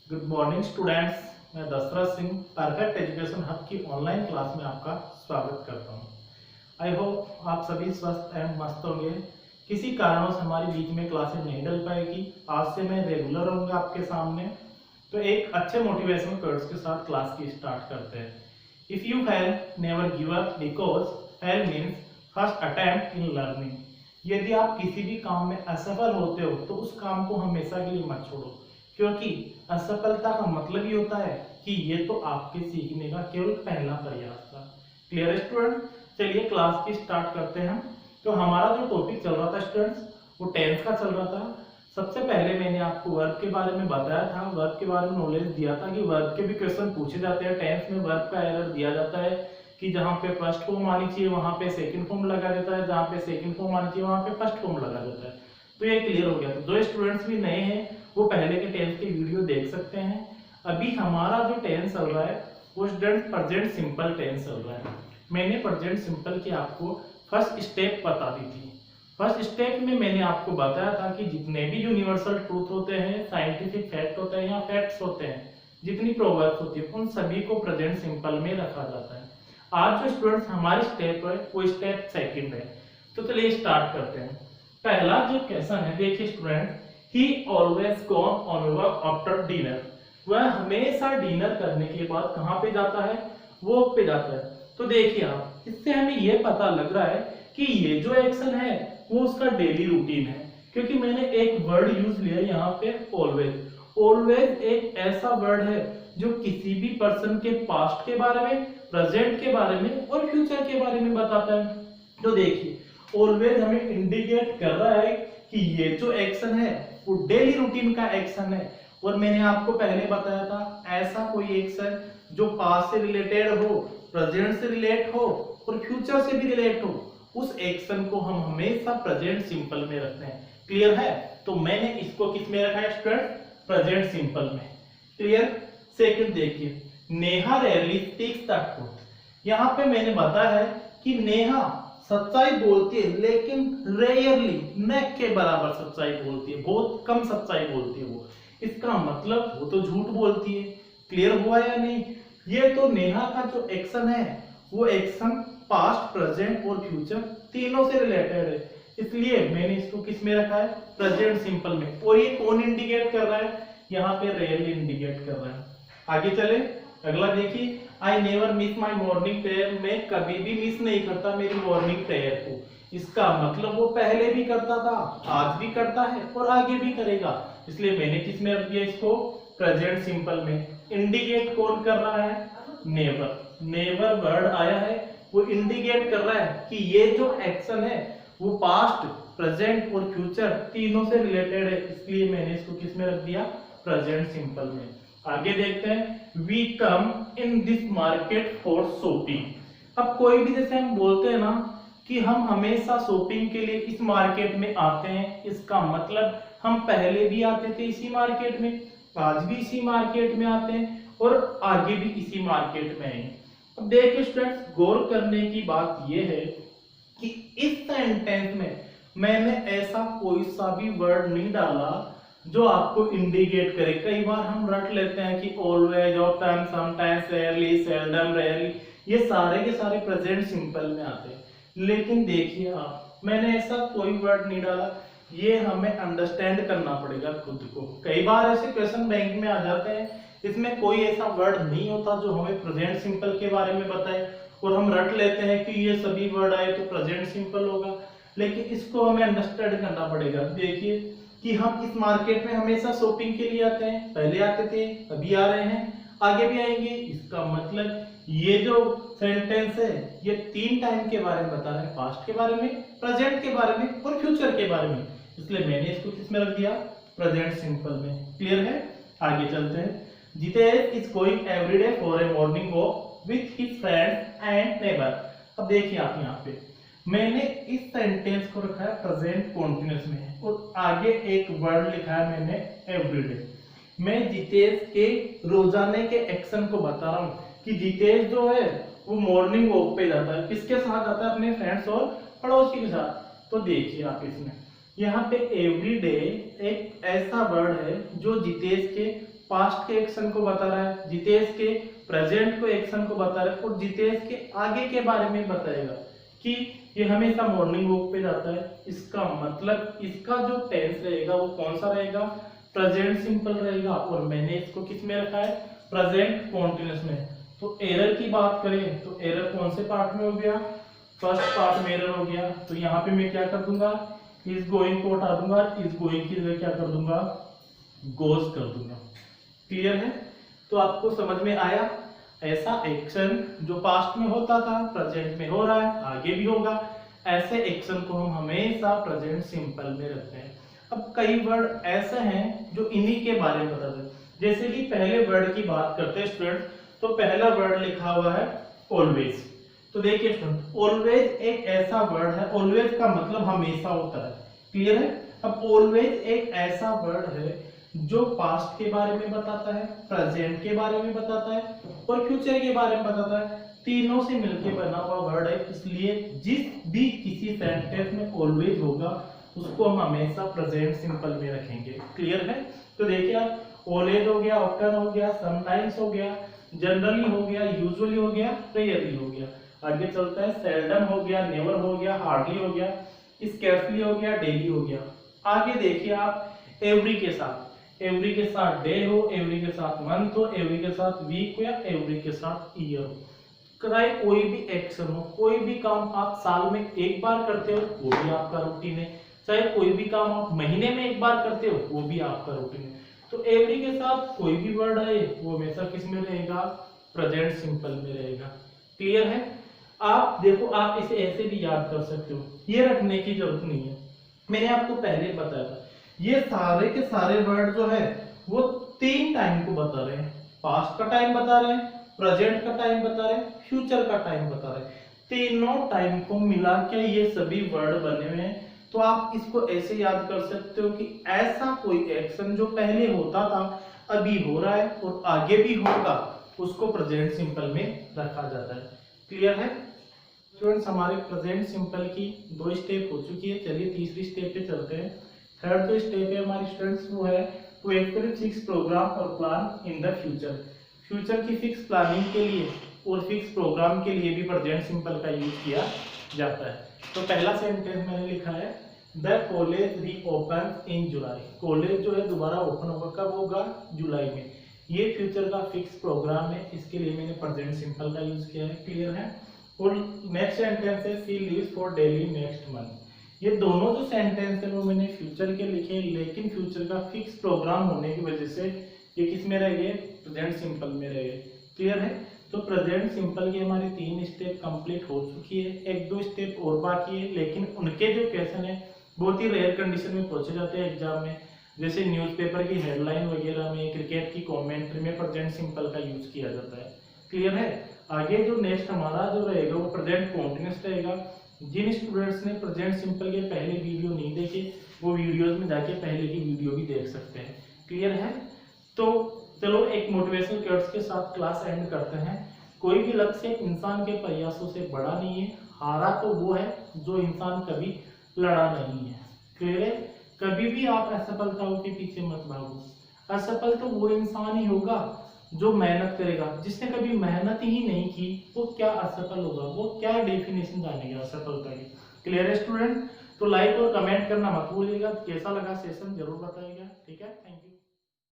Good morning students. मैं Dasharath Singh perfect education hub की online class में आपका स्वागत करता हूं। आई होप आप सभी स्वस्थ एंड मस्त होंगे। किसी कारणों से हमारी बीच में क्लासेस नहीं डल पाएगी। आज से मैं रेगुलर होऊंगा आपके सामने। तो एक अच्छे मोटिवेशनल कोट्स के साथ क्लास की स्टार्ट करते हैं। If you fail never give up because fail means first attempt in learning. यदि आप किसी भी काम में असफल होते हो तो उस काम को हमेशा के लिए मत छोड़ो, क्योंकि असफलता का मतलब ही होता है कि ये तो आपके सीखने का केवल पहला प्रयास था। Clear student? चलिए क्लास की स्टार्ट करते हैं। तो हमारा जो टॉपिक चल रहा था स्टूडेंट्स, वो टेंस का चल रहा था। सबसे पहले मैंने आपको वर्ब के बारे में बताया था, वर्ब के बारे में नॉलेज दिया था कि वर्ब के भी क्वेश्चन पूछे जाते हैं। टेंस में वर्ब का एरर दिया जाता है कि जहाँ पे फर्स्ट फॉर्म आनी चाहिए वहां पे सेकंड फॉर्म लगा देता है, जहाँ पे सेकंड फॉर्म आनी चाहिए वहां पे फर्स्ट फॉर्म लगा देता है। तो ये क्लियर हो गया। तो जो स्टूडेंट्स भी नए हैं वो पहले के टेंस के वीडियो देख सकते हैं। अभी हमारा जो टेंस चल रहा है वो स्टूडेंट प्रेजेंट सिंपल टेंस चल रहा है। मैंने प्रेजेंट सिंपल की आपको फर्स्ट स्टेप बता दी थी। फर्स्ट स्टेप में मैंने आपको बताया था कि जितने भी यूनिवर्सल ट्रूथ होते हैं, साइंटिफिक फैक्ट होते हैं या फैक्ट्स होते हैं, जितनी प्रोवर्ब्स होती है, उन सभी को प्रेजेंट सिंपल में रखा जाता है। आज जो स्टूडेंट्स हमारी स्टेप है वो स्टेप सेकंड है। तो चलिए स्टार्ट करते हैं। पहला जो क्वेश्चन है, देखिए student, he always gone on work after dinner. वह हमेशा डिनर करने के बाद कहाँ पे जाता है? वॉक पे जाता है। तो देखिए आप, इससे हमें यह पता लग रहा है कि ये जो एक्शन है वो उसका डेली रूटीन है, क्योंकि मैंने एक वर्ड यूज लिया यहाँ पे ऑलवेज। ऑलवेज एक ऐसा वर्ड है जो किसी भी पर्सन के पास्ट के बारे में, प्रेजेंट के बारे में और फ्यूचर के बारे में बताता है। तो देखिए ऑलवेज हमें इंडिकेट कर रहा है कि ये जो एक्शन है वो डेली रूटीन का एक्शन है। और मैंने आपको पहले बताया था, ऐसा कोई एक्शन जो पास्ट से रिलेटेड हो, प्रेजेंट से रिलेट हो और फ्यूचर से भी रिलेट हो, उस एक्शन को हम हमेशा प्रेजेंट सिंपल में रखते हैं। क्लियर है? तो मैंने इसको किस में रखा है स्टूडेंट? प्रेजेंट सिंपल में। क्लियर? सेकंड देखिए, Neha rarely speaks the truth. यहाँ पे मैंने बताया है कि नेहा सच्चाई बोलती है, लेकिन रेयरली, न के बराबर सच्चाई बोलती है, बहुत कम सच्चाई बोलती है वो। इसका मतलब वो तो झूठ बोलती है। क्लियर हुआ या नहीं? ये तो नेहा का जो एक्शन है वो एक्शन पास्ट, प्रेजेंट और फ्यूचर तीनों से रिलेटेड है, इसलिए मैंने इसको किस में रखा है? प्रेजेंट सिंपल में। और ये कौन इंडिकेट कर रहा है? यहाँ पे रेयरली इंडिकेट कर रहा है। आगे चले, अगला देखिए, I never miss my morning prayer. मैं कभी भी मिस नहीं करता मेरी मॉर्निंग प्रेयर को। इसका मतलब वो पहले भी करता था, आज भी करता है और आगे भी करेगा, इसलिए मैंने किस में रख दिया इसको? प्रेजेंट सिंपल में। इंडिकेट कौन कर रहा है? नेवर। नेवर वर्ड आया है, वो इंडिकेट कर रहा है कि ये जो एक्शन है वो पास्ट, प्रेजेंट और फ्यूचर तीनों से रिलेटेड है, इसलिए मैंने इसको किस में रख दिया? प्रेजेंट सिंपल में। आगे देखते हैं, we come in this market for shopping. अब कोई भी, जैसे हम बोलते हैं ना कि हम हमेशा शॉपिंग के लिए इस मार्केट में आते हैं, इसका मतलब हम पहले भी आते थे इसी मार्केट में, आज भी इसी मार्केट में आते हैं और आगे भी इसी मार्केट में आएंगे। अब देखिए स्टूडेंट्स, गौर करने की बात यह है कि इस सेंटेंस में मैंने ऐसा कोई सा भी वर्ड नहीं डाला जो आपको इंडिकेट करे। कई बार हम रट लेते हैं कि always, of time, sometimes, rarely, seldom, rarely, ये सारे के सारे प्रेजेंट सिंपल में आते हैं। लेकिन देखिए आप, मैंने ऐसा कोई वर्ड नहीं डाला। ये हमें अंडरस्टैंड करना पड़ेगा खुद को। कई बार ऐसे क्वेश्चन बैंक में आ जाते हैं, इसमें कोई ऐसा वर्ड नहीं होता जो हमें प्रेजेंट सिंपल के बारे में बताए, और हम रट लेते हैं कि ये सभी वर्ड आए तो प्रेजेंट सिंपल होगा। लेकिन इसको हमें अंडरस्टैंड करना पड़ेगा। देखिए कि हम इस मार्केट में हमेशा शॉपिंग के लिए आते हैं, पहले आते थे, अभी आ रहे हैं, आगे भी आएंगे। इसका मतलब ये जो सेंटेंस है ये तीन टाइम के बारे में बता रहा है, पास्ट के बारे में, प्रेजेंट के बारे में और फ्यूचर के बारे में, इसलिए मैंने इसको किसमें रख दिया? प्रेजेंट सिंपल में। क्लियर है? आगे चलते हैं। Jitesh is going everyday for a morning walk with his friends and neighbour. अब देखिए आप, यहाँ पे मैंने इस सेंटेंस को रखा है प्रेजेंट कॉन्टिन्यूअस में और आगे एक वर्ड लिखा है मैंने एवरीडे। मैं जितेश के रोजाने के एक्शन को बता रहा हूँ कि जितेश जो है वो मॉर्निंग वॉक पे जाता है। किसके साथ जाता है? अपने फ्रेंड्स और पड़ोसी के साथ। तो देखिए आप, इसमें यहाँ पे एवरीडे एक ऐसा वर्ड है जो जितेश के पास्ट के एक्शन को बता रहा है, जितेश के प्रेजेंट को एक्शन को बता रहा है और जितेश के आगे के बारे में बताएगा कि ये हमेशा मॉर्निंग वॉक पे जाता है। इसका मतलब इसका जो टेंस रहेगा वो कौन सा रहेगा, प्रेजेंट सिंपल रहेगा और मैंने इसको किस में रखा है, प्रेजेंट कॉन्टिन्यूअस में। तो एरर की बात करें तो एरर कौन से पार्ट में हो गया, फर्स्ट पार्ट में एरर हो गया। तो यहाँ पे मैं क्या कर दूंगा, इज गोइंग को हटा दूंगा, इज गोइंग की जगह क्या कर दूंगा, गोज कर दूंगा। क्लियर है? तो आपको समझ में आया, ऐसा एक्शन जो पास्ट में होता था प्रेजेंट में हो रहा है, आगे भी होगा। ऐसे एक्शन को हम हमेशा प्रेजेंट सिंपल में रखते हैं। अब कई वर्ड ऐसे हैं जो इन्हीं के बारे में बताते हैं। जैसे कि पहले वर्ड की बात करते हैं स्टूडेंट, तो पहला वर्ड लिखा हुआ है ऑलवेज। तो देखिए स्टूडेंट, ऑलवेज एक ऐसा वर्ड है, ऑलवेज का मतलब हमेशा होता है। क्लियर है? अब ऑलवेज एक ऐसा वर्ड है जो पास्ट के बारे में बताता है, प्रेजेंट के बारे में बताता है और फ्यूचर के बारे में बताता है। तीनों से मिलकर बना हुआ वर्ड है, इसलिए जिस भी किसी सेंटेंस में ऑलवेज होगा उसको हम हमेशा प्रेजेंट सिंपल में रखेंगे। क्लियर है? तो देखिए, ऑलवेज हो गया, ऑफ्टन हो गया, समटाइम्स हो गया, जनरली हो गया, यूजुअली हो गया, रेयरली हो गया। आगे चलता है, सेल्डम हो गया, नेवर हो गया, हार्डली हो गया, स्कैर्सली हो गया, डेली हो गया। आगे देखिए आप, एवरी के साथ डे हो, एवरी के साथ मंथ हो, एवरी के साथ वीक हो या एवरी के साथ ईयर हो। चाहे कोई भी एक्शन हो, कोई भी काम आप साल में एक बार करते हो वो भी आपका रूटीन है, चाहे कोई भी काम आप महीने में एक बार करते हो वो भी आपका रूटीन है। तो एवरी के साथ कोई भी वर्ड है वो हमेशा किस में रहेगा, प्रेजेंट सिंपल में रहेगा। क्लियर है? आप देखो, आप इसे ऐसे भी याद कर सकते हो, ये रखने की जरूरत नहीं है। मैंने आपको पहले बताया था, ये सारे के सारे वर्ड जो है वो 3 टाइम को बता रहे हैं। पास्ट का टाइम बता रहे हैं, प्रेजेंट का टाइम बता रहे हैं, फ्यूचर का टाइम बता रहे हैं। तीनों टाइम को मिला के ये सभी वर्ड बने हुए हैं। तो आप इसको ऐसे याद कर सकते हो कि ऐसा कोई एक्शन जो पहले होता था, अभी हो रहा है और आगे भी होगा, उसको प्रेजेंट सिंपल में रखा जाता है। क्लियर है स्टूडेंट्स? हमारे प्रेजेंट सिंपल की 2 स्टेप हो चुकी है। चलिए तीसरी स्टेप पे चलते हैं। थर्ड जो स्टेप है हमारी स्टूडेंट्स वो है टू एक्चुअली फिक्स प्रोग्राम और plan in the future. Future की फिक्स प्लानिंग के लिए और फिक्स प्रोग्राम के लिए भी प्रेजेंट सिंपल का यूज किया जाता है। तो पहला सेंटेंस मैंने लिखा है, the college reopen in July. College जो है दोबारा ओपन होगा, कब होगा, जुलाई में। ये फ्यूचर का फिक्स प्रोग्राम है, इसके लिए मैंने प्रेजेंट सिंपल का यूज किया है। क्लियर है? और नेक्स्ट सेंटेंस है, she leaves for Delhi next month. ये दोनों जो सेंटेंस है वो मैंने फ्यूचर के लिखे, लेकिन फ्यूचर का फिक्स प्रोग्राम होने की वजह से ये किस में रह गए, प्रेजेंट सिंपल में रह गए। क्लियर है? तो प्रेजेंट सिंपल की हमारी 3 स्टेप कंप्लीट हो चुकी है, 1-2 स्टेप और बाकी है, लेकिन उनके जो क्वेश्चन है बहुत ही रेयर कंडीशन में पूछे जाते हैं एग्जाम में। जैसे न्यूज़पेपर की हेडलाइन वगैरह में, क्रिकेट की कॉमेंट्री में प्रेजेंट सिंपल का यूज किया जाता है। क्लियर है? आगे जो नेक्स्ट हमारा जो रहेगा वो प्रेजेंट कॉन्टिन्यूअस रहेगा। जिन स्टूडेंट्स ने प्रेजेंट सिंपल के पहले वीडियो नहीं देखे वो वीडियोस में जाके पहले की वीडियो भी देख सकते हैं। क्लियर है? तो चलो एक मोटिवेशनल कोट्स के साथ क्लास एंड करते हैं। कोई भी लक्ष्य इंसान के प्रयासों से बड़ा नहीं है, हारा तो वो है जो इंसान कभी लड़ा नहीं है। क्लियर है? कभी भी आप असफलताओं के पीछे मत भागो। असफल तो वो इंसान ही होगा जो मेहनत करेगा। जिसने कभी मेहनत ही नहीं की वो क्या असफल होगा, वो क्या डेफिनेशन जानेगा असफलता की। क्लियर है स्टूडेंट? तो लाइक और कमेंट करना मत भूलिएगा। कैसा लगा सेशन जरूर बताइएगा। ठीक है?